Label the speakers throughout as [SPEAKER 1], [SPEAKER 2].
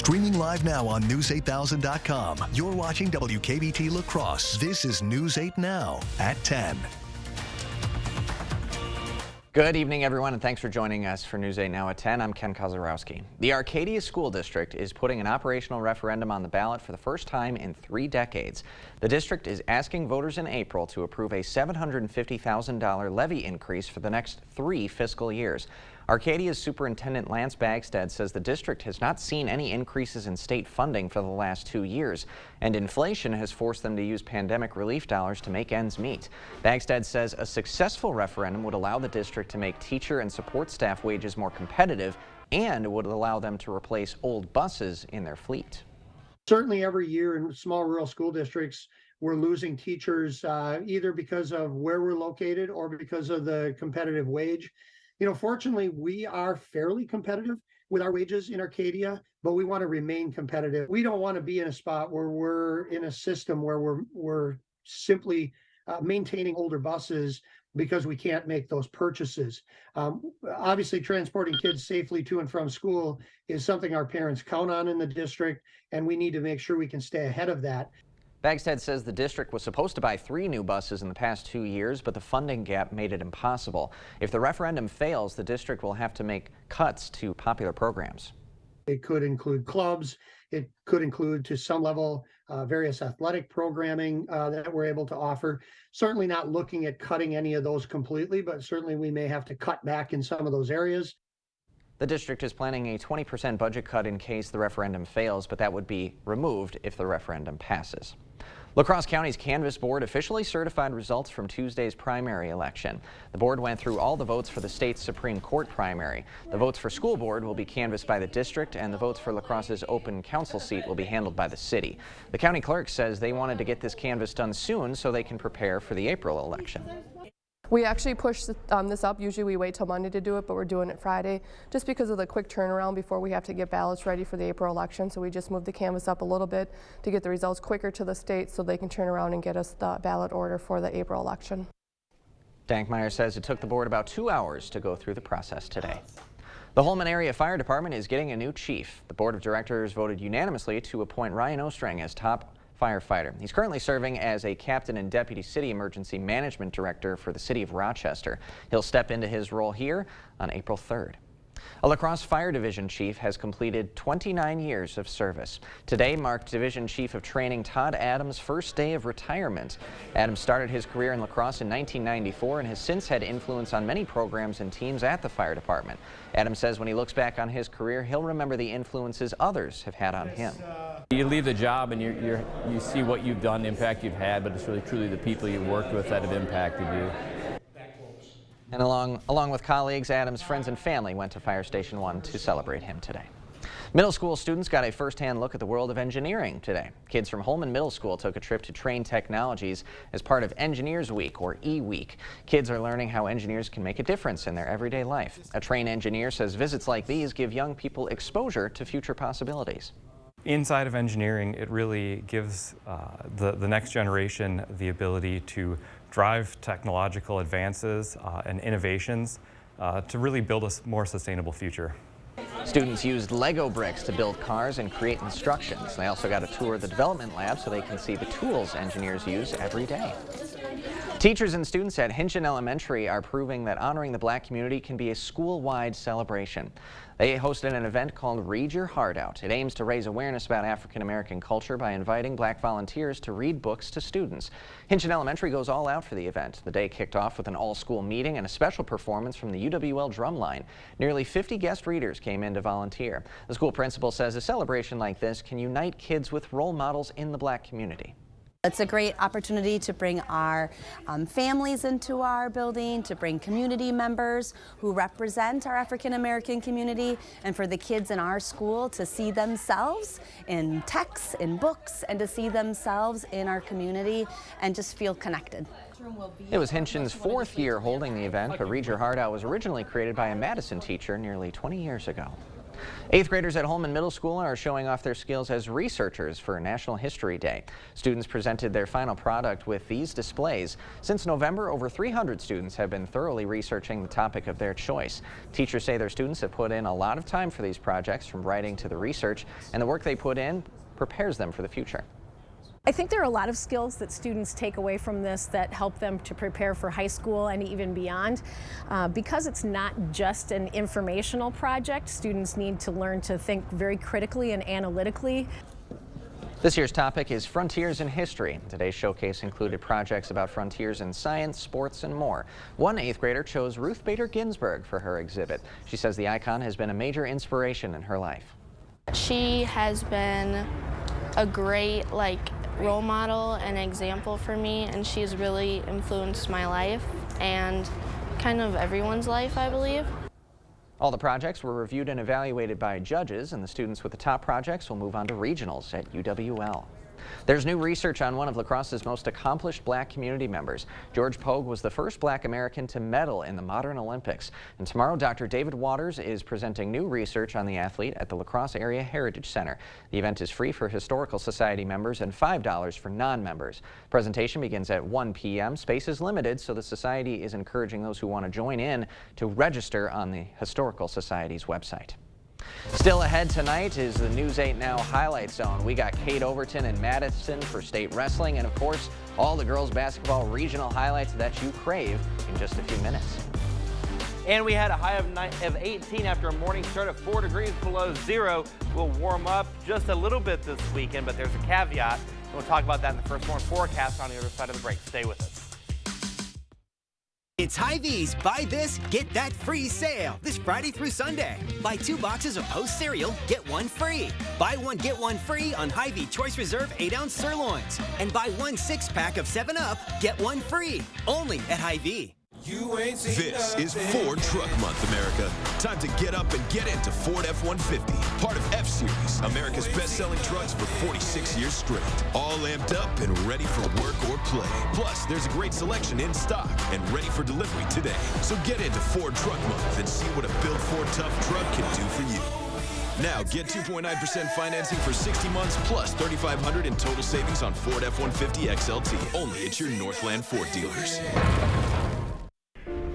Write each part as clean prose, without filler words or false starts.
[SPEAKER 1] Streaming live now on News8000.com. You're watching WKBT La Crosse. This is News 8 Now at 10.
[SPEAKER 2] Good evening, everyone, and thanks for joining us for News 8 Now at 10. I'm Ken Kozarowski. The Arcadia School District is putting an operational referendum on the ballot for the first time in 3 decades. The district is asking voters in April to approve a $750,000 levy increase for the next 3 fiscal years. Arcadia's Superintendent Lance Bagstad says the district has not seen any increases in state funding for the last 2 years, and inflation has forced them to use pandemic relief dollars to make ends meet. Bagstad says a successful referendum would allow the district to make teacher and support staff wages more competitive and would allow them to replace old buses in their fleet.
[SPEAKER 3] Certainly every year in small rural school districts, we're losing teachers either because of where we're located or because of the competitive wage. You know, fortunately, we are fairly competitive with our wages in Arcadia, but we want to remain competitive. We don't want to be in a spot where we're in a system where we're simply maintaining older buses because we can't make those purchases. Obviously, transporting kids safely to and from school is something our parents count on in the district, and we need to make sure we can stay ahead of that.
[SPEAKER 2] Bagstad says the district was supposed to buy 3 new buses in the past 2 years, but the funding gap made it impossible. If the referendum fails, the district will have to make cuts to popular programs.
[SPEAKER 3] It could include clubs. It could include, to some level, various athletic programming that we're able to offer. Certainly not looking at cutting any of those completely, but certainly we may have to cut back in some of those areas.
[SPEAKER 2] The district is planning a 20% budget cut in case the referendum fails, but that would be removed if the referendum passes. La Crosse County's Canvass Board officially certified results from Tuesday's primary election. The board went through all the votes for the state's Supreme Court primary. The votes for school board will be canvassed by the district, and the votes for La Crosse's open council seat will be handled by the city. The county clerk says they wanted to get this canvass done soon so they can prepare for the April election.
[SPEAKER 4] We actually push this up. Usually we wait till Monday to do it, but we're doing it Friday just because of the quick turnaround before we have to get ballots ready for the April election. So we just moved the canvas up a little bit to get the results quicker to the state so they can turn around and get us the ballot order for the April election.
[SPEAKER 2] Dankmeyer says it took the board about 2 hours to go through the process today. The Holmen Area Fire Department is getting a new chief. The board of directors voted unanimously to appoint Ryan Ostrang as top firefighter. He's currently serving as a captain and deputy city emergency management director for the city of Rochester. He'll step into his role here on April 3rd. A La Crosse Fire Division chief has completed 29 years of service. Today marked Division Chief of Training Todd Adams' first day of retirement. Adams started his career in La Crosse in 1994 and has since had influence on many programs and teams at the fire department. Adams says when he looks back on his career, he'll remember the influences others have had on him.
[SPEAKER 5] You leave the job and you see what you've done, the impact you've had, but it's really truly the people you've worked with that have impacted you.
[SPEAKER 2] And along with colleagues, Adams' friends and family went to Fire Station 1 to celebrate him today. Middle school students got a first-hand look at the world of engineering today. Kids from Holmen Middle School took a trip to Trane Technologies as part of Engineers Week, or E-Week. Kids are learning how engineers can make a difference in their everyday life. A Trane engineer says visits like these give young people exposure to future possibilities.
[SPEAKER 6] Inside of engineering, it really gives the next generation the ability to drive technological advances and innovations to really build a more sustainable future.
[SPEAKER 2] Students used Lego bricks to build cars and create instructions. They also got a tour of the development lab so they can see the tools engineers use every day. Teachers and students at Hinchin Elementary are proving that honoring the black community can be a school-wide celebration. They hosted an event called Read Your Heart Out. It aims to raise awareness about African American culture by inviting black volunteers to read books to students. Hinchin Elementary goes all out for the event. The day kicked off with an all-school meeting and a special performance from the UWL Drumline. Nearly 50 guest readers came in to volunteer. The school principal says a celebration like this can unite kids with role models in the black community.
[SPEAKER 7] It's a great opportunity to bring our families into our building, to bring community members who represent our African American community, and for the kids in our school to see themselves in texts, in books, and to see themselves in our community and just feel connected.
[SPEAKER 2] It was Hinchin's 4th year holding the event, but Read Your Heart Out was originally created by a Madison teacher nearly 20 years ago. Eighth graders at Holman Middle School are showing off their skills as researchers for National History Day. Students presented their final product with these displays. Since November, over 300 students have been thoroughly researching the topic of their choice. Teachers say their students have put in a lot of time for these projects, from writing to the research, and the work they put in prepares them for the future.
[SPEAKER 8] I think there are a lot of skills that students take away from this that help them to prepare for high school and even beyond. Because it's not just an informational project, students need to learn to think very critically and analytically.
[SPEAKER 2] This year's topic is Frontiers in History. Today's showcase included projects about frontiers in science, sports, and more. One eighth grader chose Ruth Bader Ginsburg for her exhibit. She says the icon has been a major inspiration in her life.
[SPEAKER 9] She has been a great role model and example for me, and she's really influenced my life and kind of everyone's life, I believe.
[SPEAKER 2] All the projects were reviewed and evaluated by judges, and the students with the top projects will move on to regionals at UWL. There's new research on one of La Crosse's most accomplished black community members. George Pogue was the first black American to medal in the modern Olympics. And tomorrow, Dr. David Waters is presenting new research on the athlete at the La Crosse Area Heritage Center. The event is free for Historical Society members and $5 for non-members. Presentation begins at 1 p.m. Space is limited, so the Society is encouraging those who want to join in to register on the Historical Society's website. Still ahead tonight is the News 8 Now Highlight Zone. We got Kate Overton and Madison for state wrestling, and of course, all the girls basketball regional highlights that you crave in just a few minutes.
[SPEAKER 10] And we had a high of 18 after a morning start at 4 degrees below zero. We'll warm up just a little bit this weekend, but there's a caveat. We'll talk about that in the First Warn forecast on the other side of the break. Stay with us.
[SPEAKER 11] It's Hy-Vee's Buy This, Get That Free sale this Friday through Sunday. Buy 2 boxes of Post cereal, get 1 free. Buy 1, get 1 free on Hy-Vee Choice Reserve 8-ounce sirloins. And buy 1 6-pack of 7-Up, get 1 free. Only at Hy-Vee.
[SPEAKER 12] This is Ford Truck Month, America. Time to get up and get into Ford F-150, part of F-Series, America's best-selling trucks for 46 years straight. All amped up and ready for work or play. Plus, there's a great selection in stock and ready for delivery today. So get into Ford Truck Month and see what a built Ford tough truck can do for you. Now, get 2.9% financing for 60 months plus $3,500 in total savings on Ford F-150 XLT. Only at your Northland Ford dealers.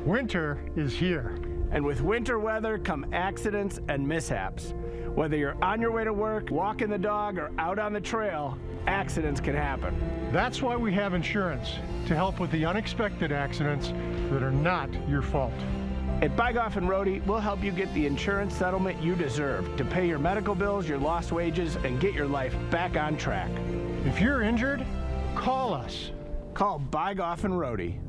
[SPEAKER 13] Winter is here.
[SPEAKER 14] And with winter weather come accidents and mishaps. Whether you're on your way to work, walking the dog, or out on the trail, accidents can happen.
[SPEAKER 13] That's why we have insurance, to help with the unexpected accidents that are not your fault.
[SPEAKER 14] At Bygoff and Rohde, we'll help you get the insurance settlement you deserve to pay your medical bills, your lost wages, and get your life back on track.
[SPEAKER 13] If you're injured, call us.
[SPEAKER 14] Call Bygoff and Rohde.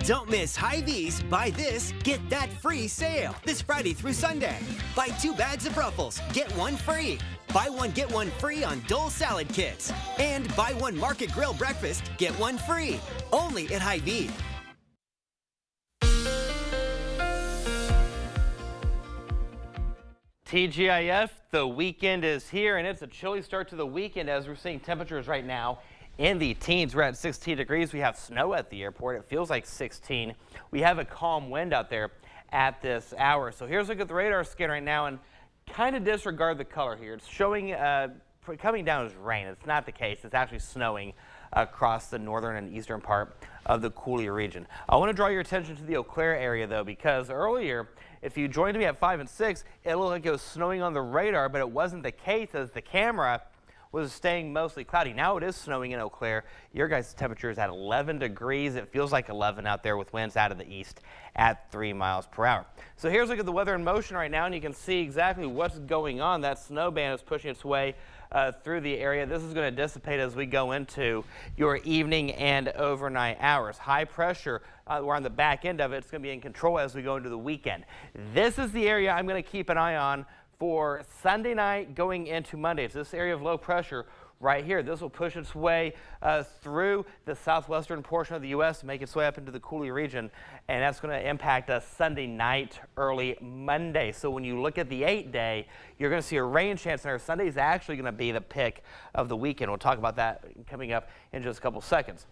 [SPEAKER 11] Don't miss Hy-Vee's Buy This, Get That Free sale this Friday through Sunday. Buy 2 bags of Ruffles, get 1 free. Buy 1, get 1 free on Dole salad kits. And buy 1 Market Grill breakfast, get 1 free. Only at Hy-Vee.
[SPEAKER 10] TGIF, the weekend is here, and it's a chilly start to the weekend as we're seeing temperatures right now in the teens. We're at 16 degrees. We have snow at the airport. It feels like 16. We have a calm wind out there at this hour. So here's a look at the radar scan right now, and kind of disregard the color here. It's showing coming down as rain. It's not the case. It's actually snowing across the northern and eastern part of the Coulee region. I want to draw your attention to the Eau Claire area, though, because earlier, if you joined me at 5 and 6, it looked like it was snowing on the radar, but it wasn't the case as the camera was staying mostly cloudy. Now it is snowing in Eau Claire. Your guys' temperature is at 11 degrees. It feels like 11 out there with winds out of the east at 3 miles per hour. So here's a look at the weather in motion right now, and you can see exactly what's going on. That snow band is pushing its way through the area. This is going to dissipate as we go into your evening and overnight hours. High pressure, we're on the back end of it. It's going to be in control as we go into the weekend. This is the area I'm going to keep an eye on for Sunday night going into Monday. It's this area of low pressure right here. This will push its way through the southwestern portion of the U.S. make its way up into the Coulee region, and that's going to impact us Sunday night, early Monday. So when you look at the 8-day, you're going to see a rain chance there. Sunday is actually going to be the pick of the weekend. We'll talk about that coming up in just a couple seconds.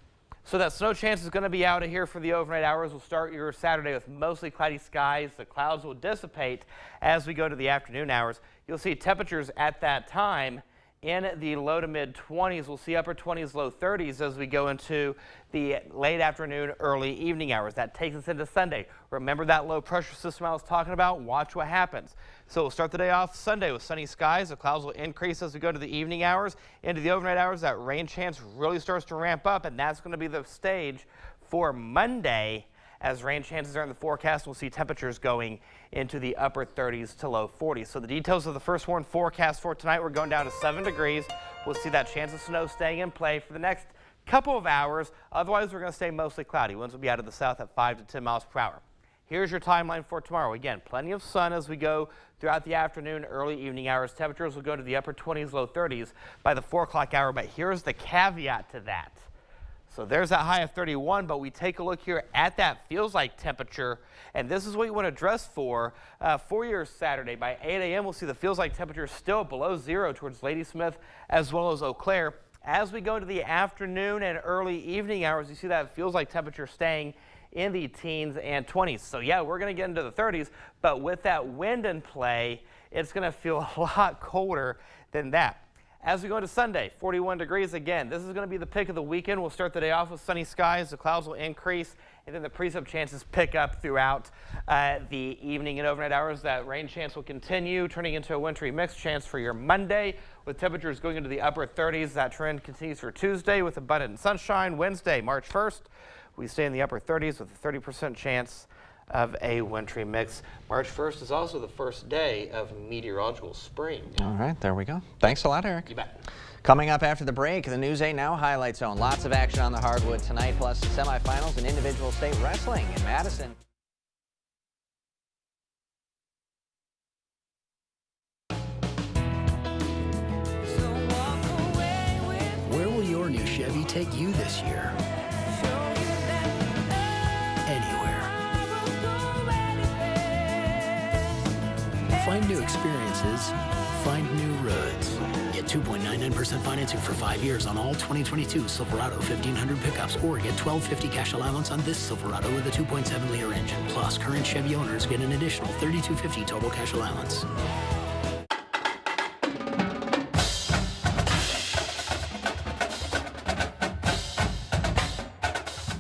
[SPEAKER 10] So that snow chance is going to be out of here for the overnight hours. We'll start your Saturday with mostly cloudy skies. The clouds will dissipate as we go to the afternoon hours. You'll see temperatures at that time in the low to mid 20s. We'll see upper 20s, low 30s as we go into the late afternoon, early evening hours. That takes us into Sunday. Remember that low pressure system I was talking about? Watch what happens. So we'll start the day off Sunday with sunny skies. The clouds will increase as we go to the evening hours. Into the overnight hours, that rain chance really starts to ramp up, and that's going to be the stage for Monday. As rain chances are in the forecast, we'll see temperatures going into the upper 30s to low 40s. So the details of the first warn forecast for tonight, we're going down to 7 degrees. We'll see that chance of snow staying in play for the next couple of hours. Otherwise, we're going to stay mostly cloudy. Winds will be out of the south at 5 to 10 miles per hour. Here's your timeline for tomorrow. Again, plenty of sun as we go throughout the afternoon, early evening hours. Temperatures will go to the upper 20s, low 30s by the 4 o'clock hour. But here's the caveat to that. So there's that high of 31, but we take a look here at that feels like temperature, and this is what you want to dress for your Saturday. By 8 a.m., we'll see the feels like temperature still below zero towards Ladysmith as well as Eau Claire. As we go to the afternoon and early evening hours, you see that feels like temperature staying in the teens and 20s. So yeah, we're going to get into the 30s, but with that wind in play, it's going to feel a lot colder than that. As we go into Sunday, 41 degrees again. This is going to be the pick of the weekend. We'll start the day off with sunny skies. The clouds will increase, and then the precip chances pick up throughout the evening and overnight hours. That rain chance will continue, turning into a wintry mix chance for your Monday, with temperatures going into the upper 30s. That trend continues for Tuesday with abundant sunshine. Wednesday, March 1st, we stay in the upper 30s with a 30% chance of a wintry mix. March 1st is also the first day of meteorological spring.
[SPEAKER 2] All right, there we go. Thanks a lot, Eric.
[SPEAKER 10] You bet.
[SPEAKER 2] Coming up after the break, the News 8 Now Highlight Zone. Lots of action on the hardwood tonight, plus the semifinals and individual state wrestling in Madison.
[SPEAKER 15] Where will your new Chevy take you this year? Anywhere. Find new experiences, find new roads. Get 2.99% financing for 5 years on all 2022 Silverado 1500 pickups, or get $1,250 cash allowance on this Silverado with a 2.7-liter engine. Plus, current Chevy owners get an additional $3,250 total cash allowance.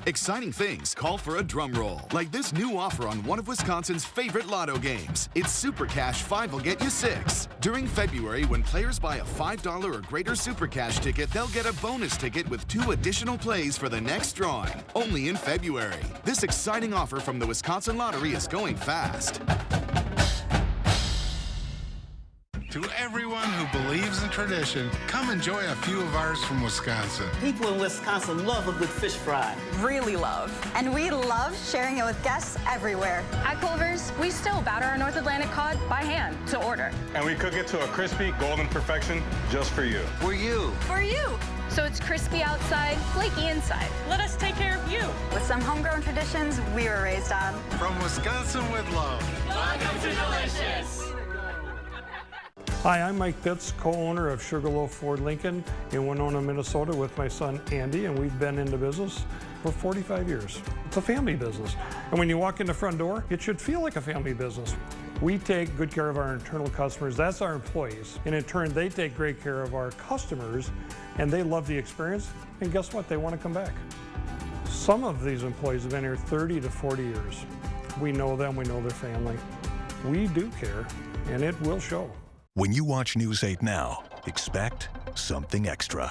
[SPEAKER 16] Exciting things call for a drum roll, like this new offer on one of Wisconsin's favorite lotto games. It's Super Cash 5 will get you 6. During February, when players buy a $5 or greater Super Cash ticket, they'll get a bonus ticket with 2 additional plays for the next drawing. Only in February. This exciting offer from the Wisconsin Lottery is going fast.
[SPEAKER 17] To everyone who believes in tradition, come enjoy a few of ours from Wisconsin.
[SPEAKER 18] People in Wisconsin love a good fish fry.
[SPEAKER 19] Really love. And we love sharing it with guests everywhere.
[SPEAKER 20] At Culver's, we still batter our North Atlantic cod by hand to order.
[SPEAKER 21] And we cook it to a crispy, golden perfection just for you.
[SPEAKER 18] For you.
[SPEAKER 20] For you. So it's crispy outside, flaky inside. Let us take care of you.
[SPEAKER 19] With some homegrown traditions we were raised on.
[SPEAKER 17] From Wisconsin with love.
[SPEAKER 22] Welcome to Delicious.
[SPEAKER 23] Hi, I'm Mike Pitts, co-owner of Sugarloaf Ford Lincoln in Winona, Minnesota with my son Andy, and we've been in the business for 45 years. It's a family business, and when you walk in the front door, it should feel like a family business. We take good care of our internal customers, that's our employees, and in turn they take great care of our customers, and they love the experience, and guess what, they want to come back. Some of these employees have been here 30 to 40 years. We know them, we know their family. We do care, and it will show.
[SPEAKER 1] When you watch News 8 Now, expect something extra.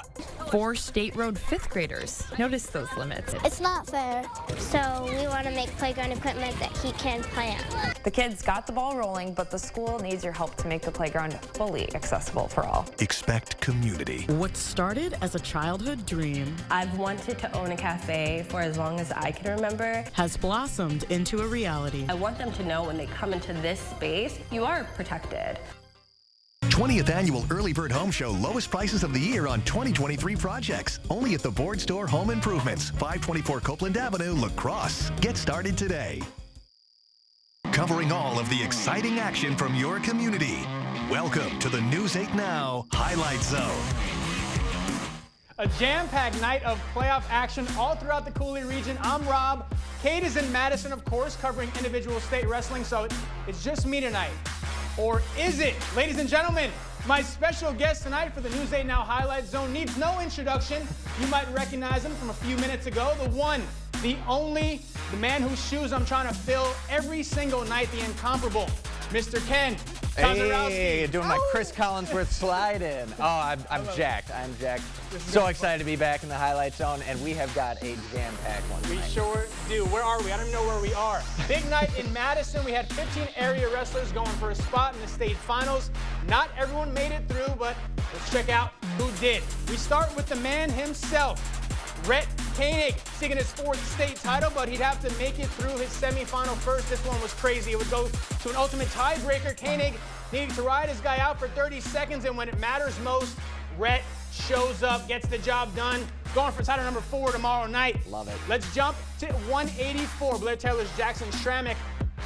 [SPEAKER 24] 4 State Road 5th graders. Notice those limits.
[SPEAKER 25] It's not fair, so we want to make playground equipment that he can play on.
[SPEAKER 24] The kids got the ball rolling, but the school needs your help to make the playground fully accessible for all.
[SPEAKER 1] Expect community.
[SPEAKER 26] What started as a childhood dream,
[SPEAKER 27] I've wanted to own a cafe for as long as I can remember,
[SPEAKER 26] has blossomed into a reality.
[SPEAKER 27] I want them to know when they come into this space, you are protected.
[SPEAKER 1] 20th Annual Early Bird Home Show. Lowest prices of the year on 2023 projects. Only at the Board Store Home Improvements, 524 Copeland Avenue, La Crosse. Get started today. Covering all of the exciting action from your community. Welcome to the News 8 Now Highlight Zone.
[SPEAKER 3] A jam-packed night of playoff action all throughout the Cooley region. I'm Rob. Kate is in Madison, of course, covering individual state wrestling, so it's just me tonight. Or is it? Ladies and gentlemen, my special guest tonight for the News 8 Now Highlight Zone needs no introduction. You might recognize him from a few minutes ago. The one, the only, the man whose shoes I'm trying to fill every single night, the incomparable, Mr. Ken.
[SPEAKER 2] Hey, doing my Chris Collinsworth slide in. Oh, I'm jacked. I'm jacked. So excited to be back in the Highlight Zone, and we have got a jam-packed one tonight.
[SPEAKER 3] We sure do. Where are we? I don't even know where we are. Big night in Madison. We had 15 area wrestlers going for a spot in the state finals. Not everyone made it through, but let's check out who did. We start with the man himself, Rhett Koenig, seeking his 4th state title, but he'd have to make it through his semifinal first. This one was crazy. It would go to an ultimate tiebreaker. Koenig needing to ride his guy out for 30 seconds, and when it matters most, Rhett shows up, gets the job done. Going for title number 4 tomorrow night.
[SPEAKER 2] Love it.
[SPEAKER 3] Let's jump to 184. Blair Taylor's Jackson Stramick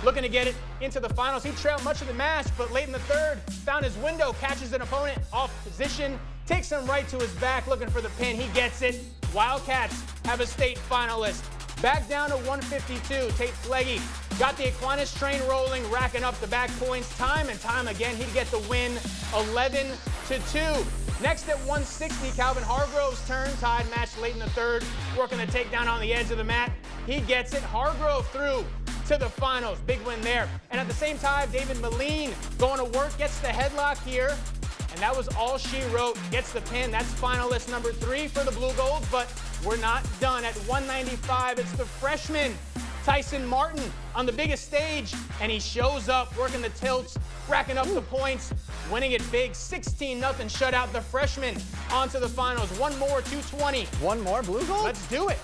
[SPEAKER 3] looking to get it into the finals. He trailed much of the match, but late in the third, found his window, catches an opponent off position, takes him right to his back, looking for the pin. He gets it. Wildcats have a state finalist. Back down to 152, Tate Flegge got the Aquinas train rolling, racking up the back points time and time again. He'd get the win, 11-2. Next at 160, Calvin Hargrove's turn, tied match late in the third, working the takedown on the edge of the mat. He gets it. Hargrove through to the finals. Big win there. And at the same time, David Moline going to work, gets the headlock here. And that was all she wrote. Gets the pin. That's finalist number 3 for the Blue Golds, but we're not done. At 195, it's the freshman, Tyson Martin, on the biggest stage, and he shows up, working the tilts, racking up the points, winning it big, 16-0 shutout. The freshman onto the finals. One more, 220.
[SPEAKER 2] One more Blue Gold?
[SPEAKER 3] Let's do it.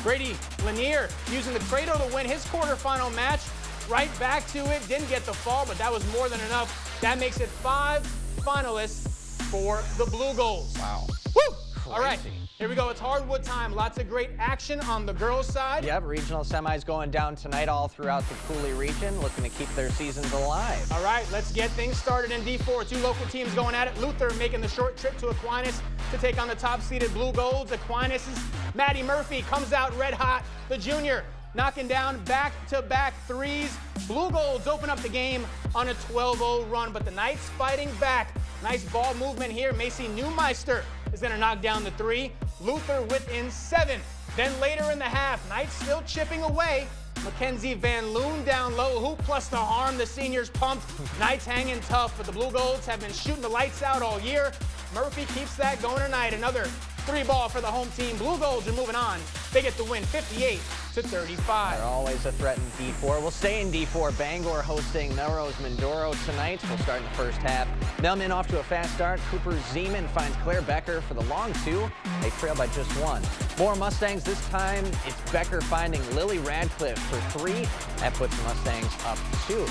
[SPEAKER 3] Brady Lanier using the cradle to win his quarterfinal match. Right back to it. Didn't get the fall, but that was more than enough. That makes it 5 finalists for the Blue Golds.
[SPEAKER 2] Wow.
[SPEAKER 3] Woo! All right, here we go. It's hardwood time. Lots of great action on the girls' side.
[SPEAKER 2] Yep, regional semis going down tonight all throughout the Cooley region, looking to keep their seasons alive.
[SPEAKER 3] All right, let's get things started in D4. 2 local teams going at it. Luther making the short trip to Aquinas to take on the top-seeded Blue Golds. Aquinas' Maddie Murphy comes out red hot. The junior knocking down back-to-back threes. Blue Golds open up the game on a 12-0 run, but the Knights fighting back. Nice ball movement here. Macy Neumeister is going to knock down the 3. Luther within 7. Then later in the half, Knights still chipping away. Mackenzie Van Loon down low, hoop plus the harm. The seniors pumped. Knights hanging tough, but the Blue Golds have been shooting the lights out all year. Murphy keeps that going tonight. Another 3-ball for the home team. Blue Golds are moving on. They get the win, 58-35.
[SPEAKER 2] They're always a threat in D4. We'll stay in D4. Bangor hosting Melrose Mindoro tonight. We'll start in the first half. Melman off to a fast start. Cooper Zeman finds Claire Becker for the long 2. They trail by just 1. More Mustangs this time. It's Becker finding Lily Radcliffe for 3. That puts the Mustangs up 2.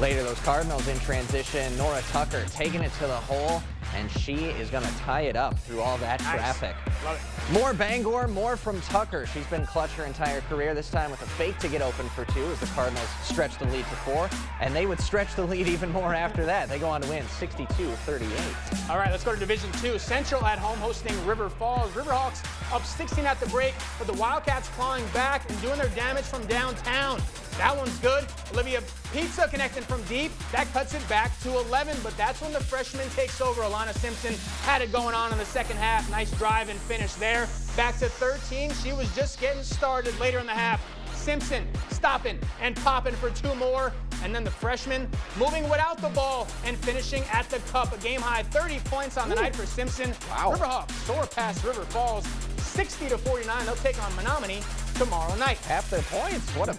[SPEAKER 2] Later, those Cardinals in transition. Nora Tucker taking it to the hole, and she is going to tie it up through all that traffic.
[SPEAKER 3] Love it.
[SPEAKER 2] More Bangor, more from Tucker. She's been clutch her entire career, this time with a fake to get open for 2 as the Cardinals stretch the lead to 4, and they would stretch the lead even more after that. They go on to win 62-38.
[SPEAKER 3] All right, let's go to Division 2. Central at home hosting River Falls. Riverhawks up 16 at the break, but the Wildcats clawing back and doing their damage from downtown. That one's good. Olivia Pizza connecting from deep. That cuts it back to 11, but that's when the freshman takes over. Alana Simpson had it going on in the second half. Nice drive and finish there. Back to 13. She was just getting started later in the half. Simpson stopping and popping for 2 more. And then the freshman moving without the ball and finishing at the cup. A game-high 30 points on the night for Simpson.
[SPEAKER 2] Wow.
[SPEAKER 3] Riverhawks soar past River Falls 60-49. They'll take on Menominee tomorrow night.
[SPEAKER 2] Half their points. What a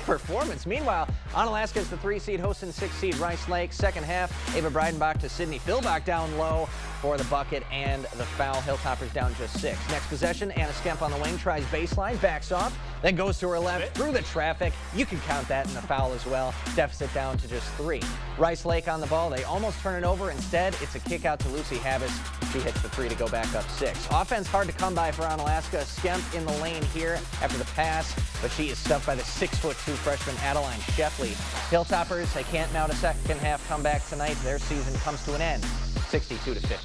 [SPEAKER 2] performance. Meanwhile, Onalaska is the 3-seed hosting 6-seed Rice Lake. Second half, Ava Breidenbach to Sydney Philbach down low for the bucket and the foul. Hilltoppers down just 6. Next possession, Anna Skemp on the wing, tries baseline, backs off, then goes to her left through the traffic. You can count that in the foul as well. Deficit down to just 3. Rice Lake on the ball. They almost turn it over. Instead, it's a kick out to Lucy Habas. She hits the 3 to go back up 6. Offense hard to come by for Onalaska. Skemp in the lane here after the pass, but she is stuffed by the 6'2" freshman Adeline Sheffley. Hilltoppers, they can't mount a second half comeback tonight. Their season comes to an end, 62-50.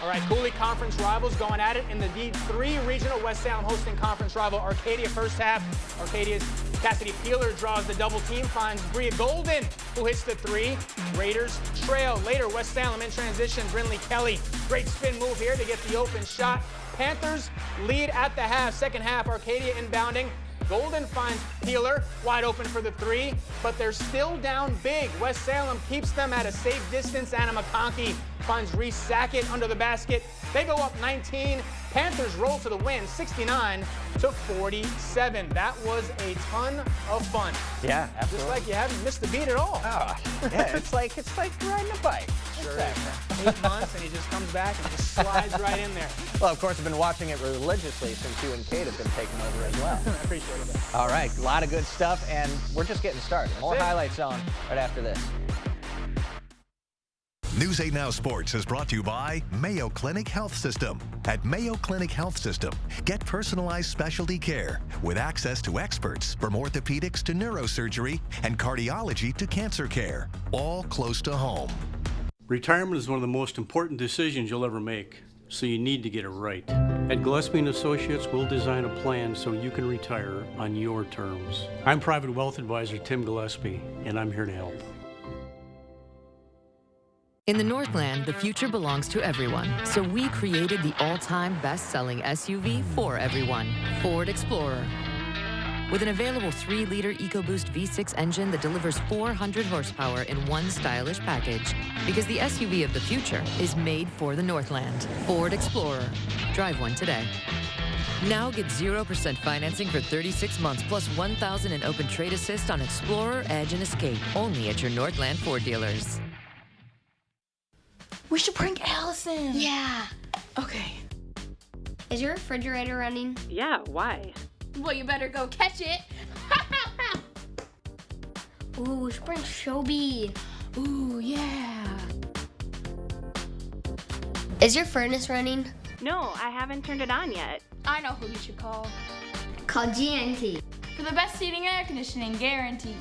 [SPEAKER 3] All right, Cooley Conference rivals going at it in the D3 Regional. West Salem hosting conference rival Arcadia first half. Arcadia's Cassidy Peeler draws the double team, finds Bria Golden, who hits the three. Raiders trail. Later, West Salem in transition. Brinley Kelly, great spin move here to get the open shot. Panthers lead at the half. Second half, Arcadia inbounding. Golden finds Peeler wide open for the three, but they're still down big. West Salem keeps them at a safe distance. Anna McConkey finds Reese Sackett under the basket. They go up 19. Panthers roll to the win, 69-47. That was a ton of fun.
[SPEAKER 2] Yeah, absolutely.
[SPEAKER 3] Just like you haven't missed a beat at all.
[SPEAKER 2] Oh, yeah, it's like riding a bike.
[SPEAKER 3] Sure is. 8 months, and he just comes back and just slides right in there.
[SPEAKER 2] Well, of course, I've been watching it religiously since you and Kate have been taking over as well.
[SPEAKER 3] I appreciate it.
[SPEAKER 2] All right, a lot of good stuff, and we're just getting started. More Highlight Zone right after this.
[SPEAKER 1] News 8 Now Sports is brought to you by Mayo Clinic Health System. At Mayo Clinic Health System, get personalized specialty care with access to experts from orthopedics to neurosurgery and cardiology to cancer care, all close to home.
[SPEAKER 4] Retirement is one of the most important decisions you'll ever make, so you need to get it right. At Gillespie & Associates, we'll design a plan so you can retire on your terms. I'm Private Wealth Advisor Tim Gillespie, and I'm here to help.
[SPEAKER 5] In the Northland, the future belongs to everyone. So we created the all-time best-selling SUV for everyone, Ford Explorer. With an available 3-liter EcoBoost V6 engine that delivers 400 horsepower in one stylish package. Because the SUV of the future is made for the Northland. Ford Explorer. Drive one today. Now get 0% financing for 36 months plus $1,000 in open trade assist on Explorer, Edge, and Escape. Only at your Northland Ford dealers.
[SPEAKER 6] We should prank Allison.
[SPEAKER 25] Yeah.
[SPEAKER 6] Okay.
[SPEAKER 25] Is your refrigerator running?
[SPEAKER 6] Yeah, why?
[SPEAKER 25] Well, you better go catch it. Ooh, we should prank Shobi.
[SPEAKER 6] Ooh, yeah.
[SPEAKER 25] Is your furnace running?
[SPEAKER 6] No, I haven't turned it on yet.
[SPEAKER 7] I know who you should call.
[SPEAKER 25] Call GNT.
[SPEAKER 7] For the best heating and air conditioning guaranteed.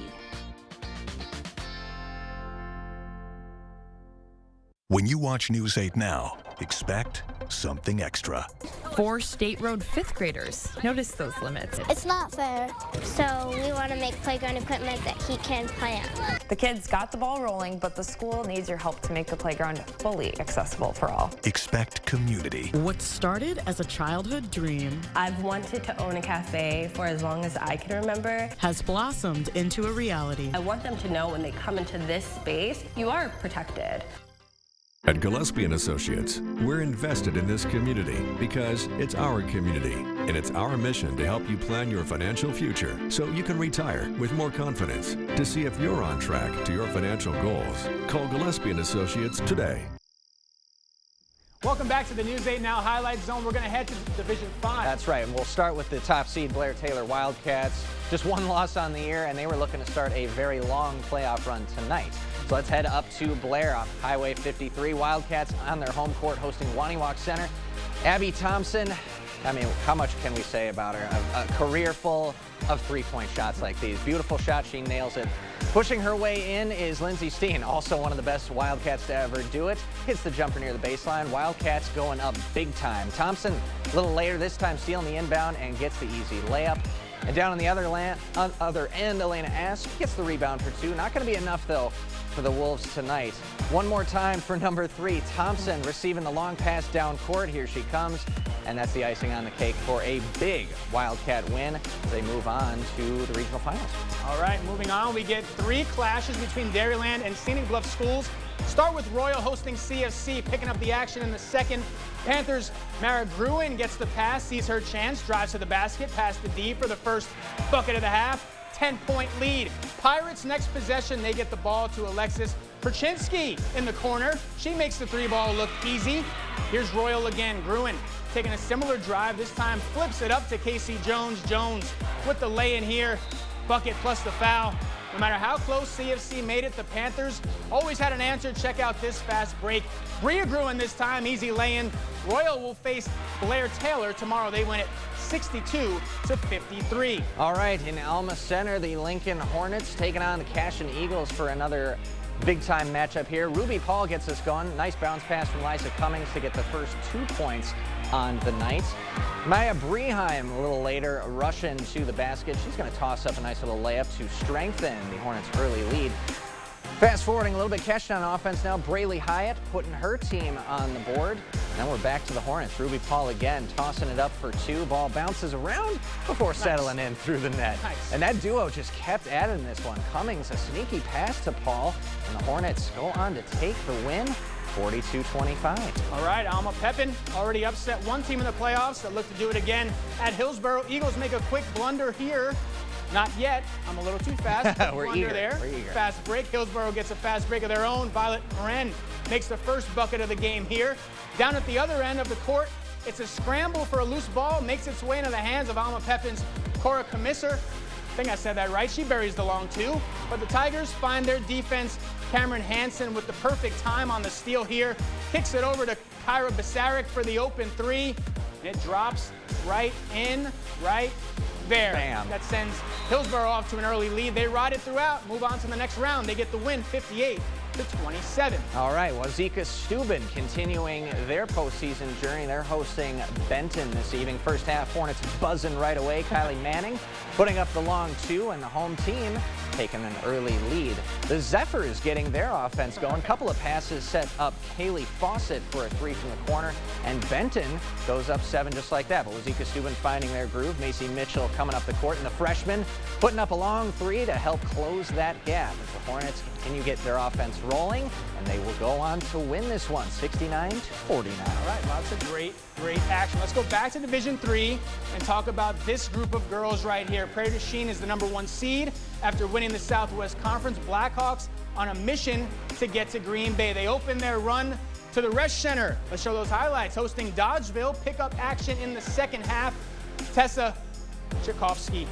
[SPEAKER 1] When you watch News 8 Now, expect something extra.
[SPEAKER 24] 4 State Road 5th graders. Notice those limits.
[SPEAKER 25] It's not fair. So we want to make playground equipment that he can play on.
[SPEAKER 24] The kids got the ball rolling, but the school needs your help to make the playground fully accessible for all.
[SPEAKER 1] Expect community.
[SPEAKER 26] What started as a childhood dream
[SPEAKER 27] I've wanted to own a cafe for as long as I can remember.
[SPEAKER 26] Has blossomed into a reality.
[SPEAKER 27] I want them to know when they come into this space, you are protected.
[SPEAKER 8] At Gillespie & Associates, we're invested in this community because it's our community, and it's our mission to help you plan your financial future so you can retire with more confidence. To see if you're on track to your financial goals, call Gillespie & Associates today.
[SPEAKER 3] Welcome back to the News 8 Now Highlight Zone. We're going to head to Division 5.
[SPEAKER 2] That's right, and we'll start with the top seed Blair Taylor Wildcats. Just one loss on the year, and they were looking to start a very long playoff run tonight. So let's head up to Blair on Highway 53. Wildcats on their home court hosting Waniwak Center. Abby Thompson, I mean, how much can we say about her? A career full of three-point shots like these. Beautiful shot, she nails it. Pushing her way in is Lindsay Steen, also one of the best Wildcats to ever do it. Hits the jumper near the baseline. Wildcats going up big time. Thompson, a little later this time, stealing the inbound and gets the easy layup. And down on the other end, Elena Ask gets the rebound for 2. Not going to be enough, though, for the Wolves tonight. One more time for number 3, Thompson receiving the long pass down court. Here she comes, and that's the icing on the cake for a big Wildcat win as they move on to the regional finals.
[SPEAKER 3] All right, moving on, we get 3 clashes between Dairyland and Scenic Bluff schools. Start with Royal hosting CFC, picking up the action in the second. Panthers' Mara Gruen gets the pass, sees her chance, drives to the basket, past the D for the first bucket of the half. 10-point lead. Pirates' next possession, they get the ball to Alexis Perchinsky in the corner. She makes the 3-ball look easy. Here's Royal again. Gruen taking a similar drive, this time flips it up to Casey Jones. Jones with the lay-in here. Bucket plus the foul. No matter how close CFC made it, the Panthers always had an answer. Check out this fast break. Bria Gruen this time, easy lay-in. Royal will face Blair Taylor tomorrow. They win it 62-53.
[SPEAKER 2] All right, in Alma Center, the Lincoln Hornets taking on the Cashion Eagles for another Big-time matchup here. Ruby Paul gets us going. Nice bounce pass from Lysa Cummings to get the first 2 points on the night. Maya Breheim a little later rushing to the basket. She's going to toss up a nice little layup to strengthen the Hornets' early lead. Fast forwarding a little bit, catching on offense now. Braylee Hyatt putting her team on the board. Now we're back to the Hornets. Ruby Paul again tossing it up for 2. Ball bounces around before settling in through the net.
[SPEAKER 3] Nice.
[SPEAKER 2] And that duo just kept at it in this one. Cummings, a sneaky pass to Paul, and the Hornets go on to take the win, 42-25.
[SPEAKER 3] All right, Alma Pepin already upset one team in the playoffs that look to do it again at Hillsborough. Eagles make a quick blunder here. Not yet. I'm a little too fast.
[SPEAKER 2] We're eager.
[SPEAKER 3] There.
[SPEAKER 2] We're eager.
[SPEAKER 3] Fast break. Hillsborough gets a fast break of their own. Violet Moran makes the first bucket of the game here. Down at the other end of the court, it's a scramble for a loose ball. Makes its way into the hands of Alma Pepin's Cora Commissar. I think I said that right. She buries the long 2. But the Tigers find their defense. Cameron Hansen with the perfect time on the steal here. Kicks it over to Kyra Basaric for the open 3. And it drops right in, right there.
[SPEAKER 2] Bam.
[SPEAKER 3] That sends Hillsborough off to an early lead. They ride it throughout, move on to the next round. They get the win, 58-27.
[SPEAKER 2] All right, Wazeeka Steuben continuing their postseason journey. They're hosting Benton this evening. First half, Hornets buzzing right away. Kylie Manning putting up the long 2, and the home team taking an early lead. The Zephyrs getting their offense going. Couple of passes set up Kaylee Fawcett for a 3 from the corner, and Benton goes up 7 just like that. But Wazeeka Steuben finding their groove. Macy Mitchell coming up the court, and the freshman putting up a long 3 to help close that gap as the Hornets continue to get their offense rolling, and they will go on to win this one, 69-49.
[SPEAKER 3] All right, lots of great action. Let's go back to Division III and talk about this group of girls right here. Prairie du Chien is the #1 seed after winning the Southwest Conference. Blackhawks on a mission to get to Green Bay. They open their run to the Resch Center. Let's show those highlights. Hosting Dodgeville, pickup action in the second half. Tessa Tchaikovsky.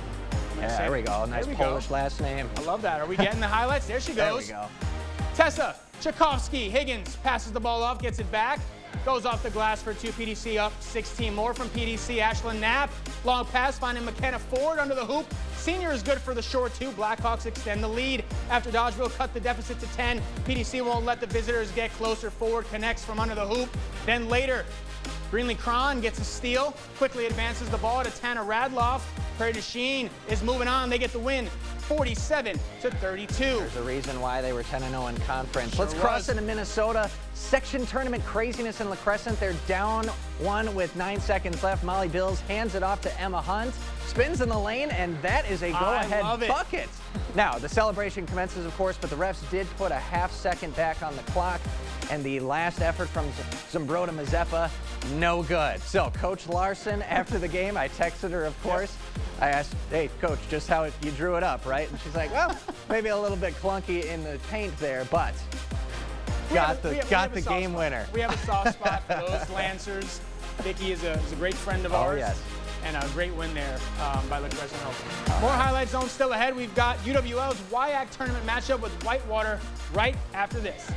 [SPEAKER 2] Yeah, there we go. Nice Polish last name.
[SPEAKER 3] I love that. Are we getting the highlights? There she goes.
[SPEAKER 2] There we go.
[SPEAKER 3] Tessa Tchaikovsky. Higgins passes the ball off, gets it back. Goes off the glass for 2. PDC up 16 more from PDC. Ashlyn Knapp. Long pass finding McKenna Ford under the hoop. Senior is good for the short 2. Blackhawks extend the lead after Dodgeville cut the deficit to 10. PDC won't let the visitors get closer. Ford connects from under the hoop. Then later, Greenlee Cron gets a steal, quickly advances the ball to Tana Radloff. Prairie du Chien is moving on. They get the win, 47-32.
[SPEAKER 2] There's a reason why they were 10-0 in conference.
[SPEAKER 3] Sure
[SPEAKER 2] Let's cross
[SPEAKER 3] was.
[SPEAKER 2] into Minnesota. Section tournament craziness in La Crescent. They're down 1 with 9 seconds left. Molly Bills hands it off to Emma Hunt. Spins in the lane, and that is a go-ahead bucket. Now, the celebration commences, of course, but the refs did put a half second back on the clock. And the last effort from Zumbrota Mazeppa, no good. So Coach Larson, after the game, I texted her, of course. I asked, hey, Coach, just how you drew it up, right? And she's like, well, maybe a little bit clunky in the paint there, but got the game winner.
[SPEAKER 3] We have a soft spot for those Lancers. Vicky is a great friend of ours.
[SPEAKER 2] Yes.
[SPEAKER 3] And a great win there by La Crescent Open. More highlight zone still ahead. We've got UWL's WIAC tournament matchup with Whitewater right after this.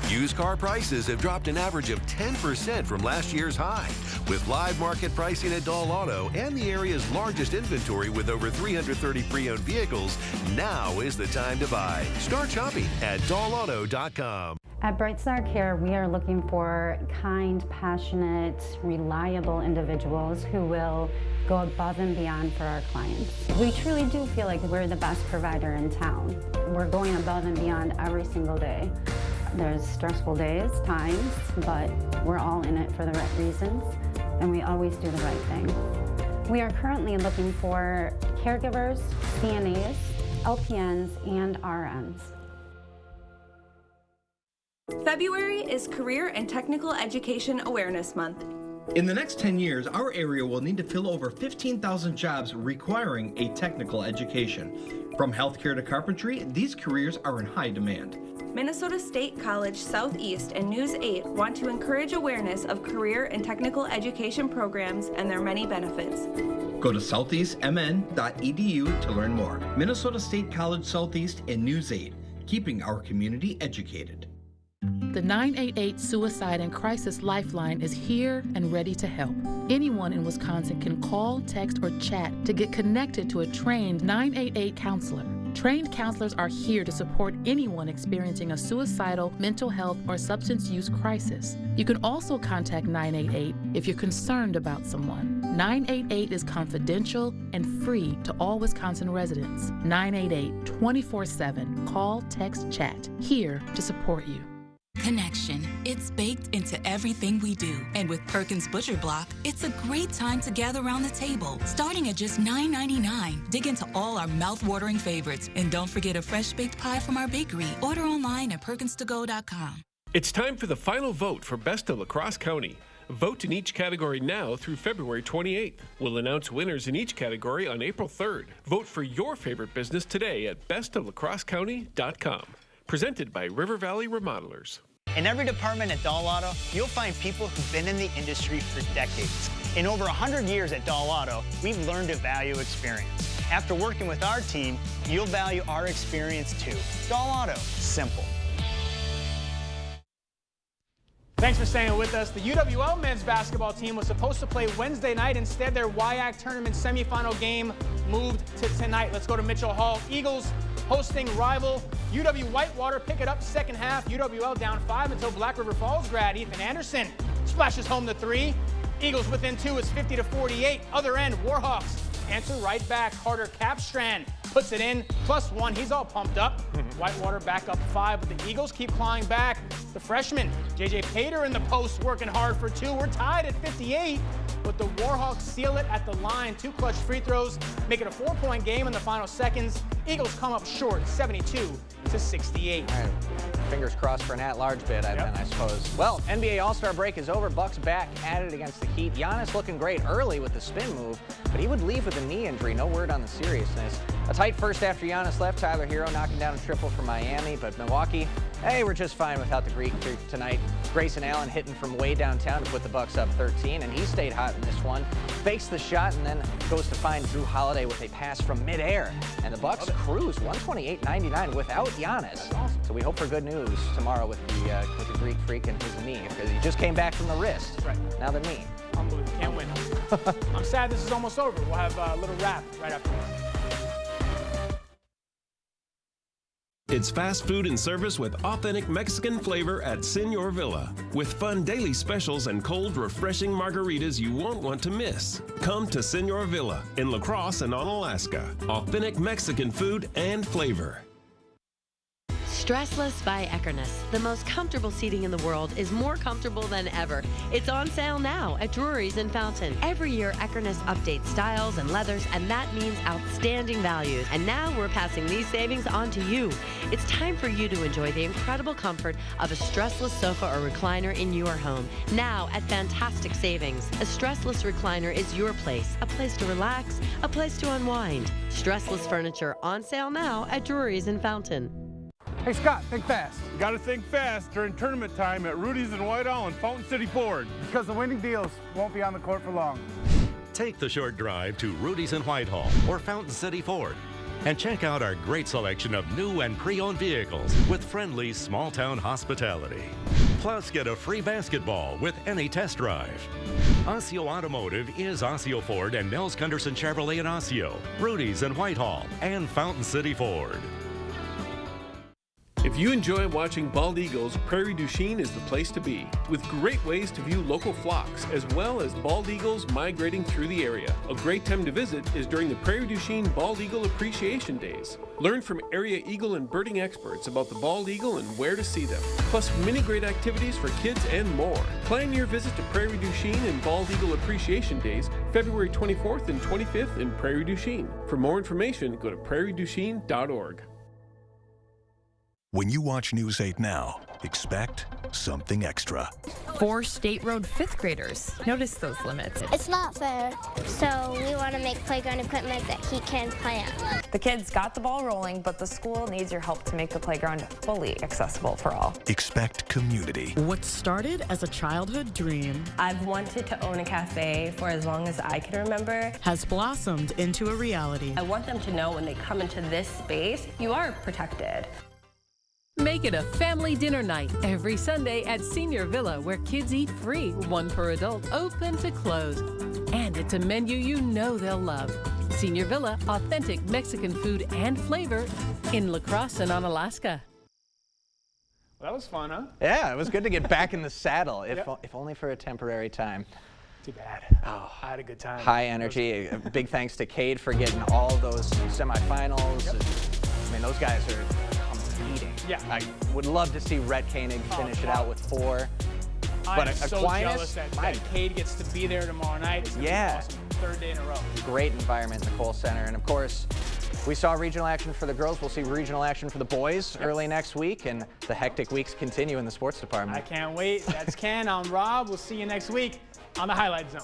[SPEAKER 9] Used car prices have dropped an average of 10% from last year's high. With live market pricing at Dahl Auto and the area's largest inventory with over 330 pre-owned vehicles, now is the time to buy. Start shopping at dahlauto.com.
[SPEAKER 10] At Bright Star Care, we are looking for kind, passionate, reliable individuals who will go above and beyond for our clients. We truly do feel like we're the best provider in town. We're going above and beyond every single day. There's stressful days, times, but we're all in it for the right reasons, and we always do the right thing. We are currently looking for caregivers, CNAs, LPNs, and RNs.
[SPEAKER 11] February is Career and Technical Education Awareness Month.
[SPEAKER 12] In the next 10 years, our area will need to fill over 15,000 jobs requiring a technical education. From healthcare to carpentry, these careers are in high demand.
[SPEAKER 11] Minnesota State College Southeast and News 8 want to encourage awareness of career and technical education programs and their many benefits.
[SPEAKER 12] Go to southeastmn.edu to learn more. Minnesota State College Southeast and News 8, keeping our community educated.
[SPEAKER 13] The 988 Suicide and Crisis Lifeline is here and ready to help. Anyone in Wisconsin can call, text, or chat to get connected to a trained 988 counselor. Trained counselors are here to support anyone experiencing a suicidal, mental health, or substance use crisis. You can also contact 988 if you're concerned about someone. 988 is confidential and free to all Wisconsin residents. 988 24/7. Call, text, chat. Here to support you.
[SPEAKER 14] Connection. It's baked into everything we do. And with Perkins Butcher Block, it's a great time to gather around the table. Starting at just $9.99, dig into all our mouth-watering favorites. And don't forget a fresh baked pie from our bakery. Order online at perkinstogo.com.
[SPEAKER 15] It's time for the final vote for Best of La Crosse County. Vote in each category now through February 28th. We'll announce winners in each category on April 3rd. Vote for your favorite business today at bestoflacrossecounty.com. Presented by River Valley Remodelers.
[SPEAKER 16] In every department at Dahl Auto, you'll find people who've been in the industry for decades. In over 100 years at Dahl Auto, we've learned to value experience. After working with our team, you'll value our experience too. Dahl Auto, simple.
[SPEAKER 3] Thanks for staying with us. The UWL men's basketball team was supposed to play Wednesday night. Instead, their WIAC tournament semifinal game moved to tonight. Let's go to Mitchell Hall. Eagles hosting rival UW Whitewater. Pick it up second half. UWL down 5 until Black River Falls grad Ethan Anderson splashes home the 3. Eagles within 2 is 50-48. Other end, Warhawks answer right back. Carter Capstrand puts it in, +1. He's all pumped up. Whitewater back up 5, but the Eagles keep clawing back. The freshman, J.J. Pater in the post, working hard for 2. We're tied at 58, but the Warhawks seal it at the line. 2 clutch free throws make it a 4-point game in the final seconds. Eagles come up short, 72-68.
[SPEAKER 2] All right. Fingers crossed for an at-large bid, I suppose. Well, NBA All-Star break is over. Bucks back at it against the Heat. Giannis looking great early with the spin move, but he would leave with a knee injury. No word on the seriousness. A tight first after Giannis left. Tyler Hero knocking down a triple for Miami, but Milwaukee, hey, we're just fine without the Greek tonight. Grayson Allen hitting from way downtown to put the Bucks up 13, and he stayed hot in this one. Fakes the shot and then goes to find Drew Holiday with a pass from midair. And the Bucks cruise 128-99 without Giannis. Awesome. So we hope for good news tomorrow with the Greek Freak and his knee, because he just came back from the wrist.
[SPEAKER 3] Right.
[SPEAKER 2] Now the knee.
[SPEAKER 3] Unbelievable. Can't win. I'm sad this is almost over. We'll have a little wrap right after this.
[SPEAKER 18] It's fast food and service with authentic Mexican flavor at Senor Villa. With fun daily specials and cold, refreshing margaritas you won't want to miss. Come to Senor Villa in La Crosse and on Alaska. Authentic Mexican food and flavor.
[SPEAKER 19] Stressless by Eckernes. The most comfortable seating in the world is more comfortable than ever. It's on sale now at Drury's in Fountain. Every year, Eckernes updates styles and leathers, and that means outstanding values. And now we're passing these savings on to you. It's time for you to enjoy the incredible comfort of a stressless sofa or recliner in your home. Now at fantastic savings. A stressless recliner is your place. A place to relax, a place to unwind. Stressless furniture on sale now at Drury's in Fountain.
[SPEAKER 20] Hey Scott, think fast. You gotta think fast during tournament time at Rudy's in Whitehall and Fountain City Ford. Because the winning deals won't be on the court for long.
[SPEAKER 21] Take the short drive to Rudy's in Whitehall or Fountain City Ford and check out our great selection of new and pre-owned vehicles with friendly small-town hospitality. Plus, get a free basketball with any test drive. Osseo Automotive is Osseo Ford and Nels Gunderson Chevrolet in Osseo, Rudy's in Whitehall, and Fountain City Ford.
[SPEAKER 15] If you enjoy watching bald eagles, Prairie du Chien is the place to be, with great ways to view local flocks, as well as bald eagles migrating through the area. A great time to visit is during the Prairie du Chien Bald Eagle Appreciation Days. Learn from area eagle and birding experts about the bald eagle and where to see them, plus many great activities for kids and more. Plan your visit to Prairie du Chien and Bald Eagle Appreciation Days, February 24th and 25th in Prairie du Chien. For more information, go to prairieduchien.org.
[SPEAKER 1] When you watch News 8 Now, expect something extra.
[SPEAKER 24] 4 State Road 5th graders. Notice those limits.
[SPEAKER 25] It's not fair, so we want to make playground equipment that he can play on.
[SPEAKER 24] The kids got the ball rolling, but the school needs your help to make the playground fully accessible for all.
[SPEAKER 1] Expect community.
[SPEAKER 26] What started as a childhood dream
[SPEAKER 27] I've wanted to own a cafe for as long as I can remember.
[SPEAKER 26] Has blossomed into a reality.
[SPEAKER 27] I want them to know when they come into this space, you are protected.
[SPEAKER 28] Make it a family dinner night every Sunday at Senior Villa, where kids eat free, 1 per adult, open to close. And it's a menu you know they'll love. Senior Villa, authentic Mexican food and flavor in La Crosse and Onalaska.
[SPEAKER 3] Well, that was fun, huh?
[SPEAKER 2] Yeah, it was good to get back in the saddle, if only for a temporary time.
[SPEAKER 3] Too bad. Oh, I had a good time.
[SPEAKER 2] High energy. A big thanks to Cade for getting all those semifinals. I mean, those guys are competing.
[SPEAKER 3] Yeah.
[SPEAKER 2] I would love to see Rhett Koenig finish it out with 4.
[SPEAKER 3] I'm
[SPEAKER 2] But
[SPEAKER 3] so
[SPEAKER 2] Aquinas,
[SPEAKER 3] jealous that Cade gets to be there tomorrow night. It's gonna be awesome. 3rd day in a row.
[SPEAKER 2] Great environment in the Kohl Center. And of course, we saw regional action for the girls. We'll see regional action for the boys early next week. And the hectic weeks continue in the sports department.
[SPEAKER 3] I can't wait. That's Ken. I'm Rob. We'll see you next week on the Highlight Zone.